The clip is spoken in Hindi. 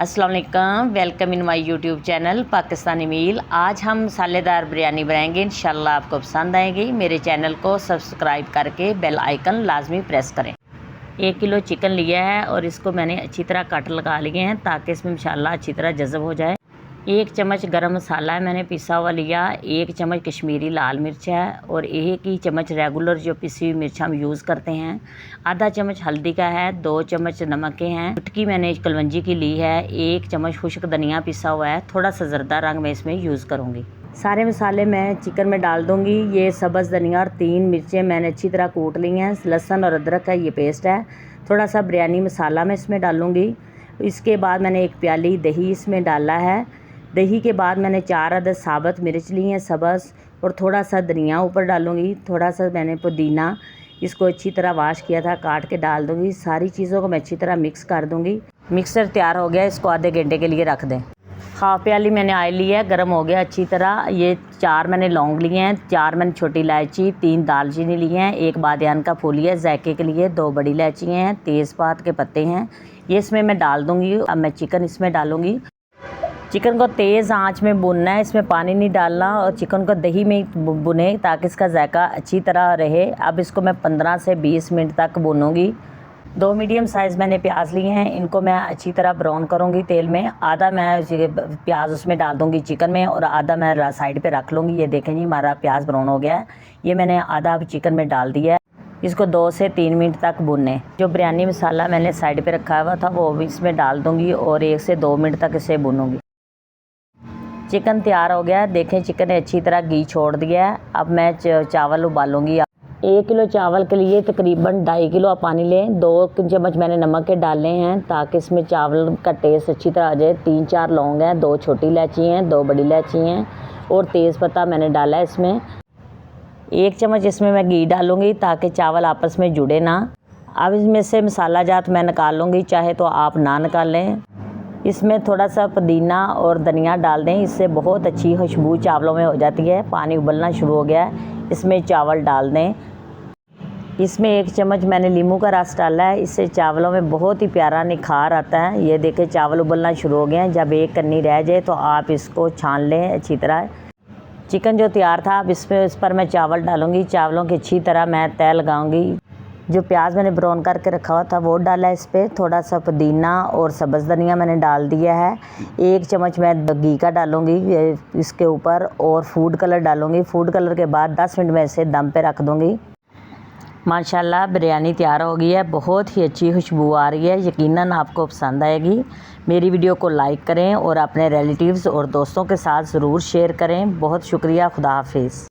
अस्सलाम वालेकुम, welcome in my YouTube channel Pakistani meal. आज हम मसालेदार बिरयानी बनाएंगे, इंशाल्लाह आपको पसंद आएगी। मेरे चैनल को सब्सक्राइब करके बेल आइकन लाजमी प्रेस करें। 1 किलो चिकन लिया है और इसको मैंने अच्छी तरह कट लगा लिए हैं ताकि इसमें इंशाल्लाह अच्छी तरह जज़ब हो जाए। 1 चम्मच गरम मसाला है मैंने पिसा हुआ लिया, 1 चम्मच कश्मीरी लाल मिर्च है और 1 ही चम्मच रेगुलर जो पिसी हुई मिर्च हम यूज़ करते हैं। आधा चम्मच हल्दी का है, 2 चम्मच नमक के हैं, चुटकी मैंने कलवंजी की ली है, 1 चम्मच खुश्क धनिया पिसा हुआ है, थोड़ा सा ज़रदा रंग मैं इसमें यूज़ करूँगी। सारे मसाले मैं चिकन में डाल दूँगी। ये सब्ज़ धनिया और 3 मिर्चें मैंने अच्छी तरह कूट ली हैं, लहसुन और अदरक का ये पेस्ट है, थोड़ा सा बिरयानी मसाला मैं इसमें डालूँगी। इसके बाद मैंने 1 प्याली दही इसमें डाला है। दही के बाद मैंने 4 अदद साबुत मिर्च ली हैं सब्ज़ और थोड़ा सा धनिया ऊपर डालूँगी, थोड़ा सा मैंने पुदीना इसको अच्छी तरह वाश किया था काट के डाल दूँगी। सारी चीज़ों को मैं अच्छी तरह मिक्स कर दूँगी। मिक्सर तैयार हो गया, इसको आधे घंटे के लिए रख दें। हाफ़ प्याली मैंने ऑयल लिया है, गर्म हो गया अच्छी तरह। ये 4 मैंने लौंग लिए हैं, 4 मैंने छोटी इलायची, 3 दालचीनी ली हैं, 1 बादियान का फूल है जायके के लिए, 2 बड़ी इलायची हैं, तेज़पात के पत्ते हैं, ये इसमें मैं डाल दूँगी। अब मैं चिकन इसमें डालूँगी। चिकन को तेज़ आंच में भुनना है, इसमें पानी नहीं डालना और चिकन को दही में भुने ताकि इसका जायका अच्छी तरह रहे। अब इसको मैं 15 से 20 मिनट तक भूनूंगी। 2 मीडियम साइज़ मैंने प्याज लिए हैं, इनको मैं अच्छी तरह ब्राउन करूंगी तेल में। आधा मैं प्याज उसमें डाल दूंगी चिकन में और आधा मैं साइड पे रख लूँगी। ये देखें जी हमारा प्याज ब्राउन हो गया है, ये मैंने आधा चिकन में डाल दिया है। इसको 2 से 3 मिनट तक भुने। जो बिरयानी मसाला मैंने साइड पे रखा हुआ था वो भी इसमें डाल दूँगी और 1 से 2 मिनट तक इसे भूनूंगी। चिकन तैयार हो गया है, देखें चिकन ने अच्छी तरह घी छोड़ दिया है। अब मैं चावल उबालूंगी। 1 किलो चावल के लिए तकरीबन 2.5 किलो आप पानी लें। 2 चम्मच मैंने नमक के डाले हैं ताकि इसमें चावल का टेस्ट अच्छी तरह आ जाए। 3-4 लौंग हैं, 2 छोटी इलायची हैं, 2 बड़ी इलायची हैं और तेज़पत्ता मैंने डाला है इसमें। 1 चम्मच इसमें मैं घी डालूँगी ताकि चावल आपस में जुड़े ना। अब इसमें से मसाला जात मैं निकाल लूँगी, चाहे तो आप ना निकालें। इसमें थोड़ा सा पुदीना और धनिया डाल दें, इससे बहुत अच्छी खुशबू चावलों में हो जाती है। पानी उबलना शुरू हो गया है, इसमें चावल डाल दें। इसमें 1 चम्मच मैंने नींबू का रस डाला है, इससे चावलों में बहुत ही प्यारा निखार आता है। ये देखें चावल उबलना शुरू हो गए हैं। जब एक कन्नी रह जाए तो आप इसको छान लें अच्छी तरह। चिकन जो तैयार था अब इस पर मैं चावल डालूँगी। चावलों की अच्छी तरह मैं तय लगाऊँगी। जो प्याज मैंने ब्राउन करके रखा हुआ था वो डाला है इस पर। थोड़ा सा पुदीना और सब्ज़ धनिया मैंने डाल दिया है। 1 चम्मच मैं घी का डालूँगी इसके ऊपर और फूड कलर डालूँगी। फूड कलर के बाद 10 मिनट में इसे दम पे रख दूँगी। माशाल्लाह बिरयानी तैयार हो गई है, बहुत ही अच्छी खुशबू आ रही है। यकीनन आपको पसंद आएगी। मेरी वीडियो को लाइक करें और अपने रिलेटिव्स और दोस्तों के साथ ज़रूर शेयर करें। बहुत शुक्रिया, खुदा हाफिज़।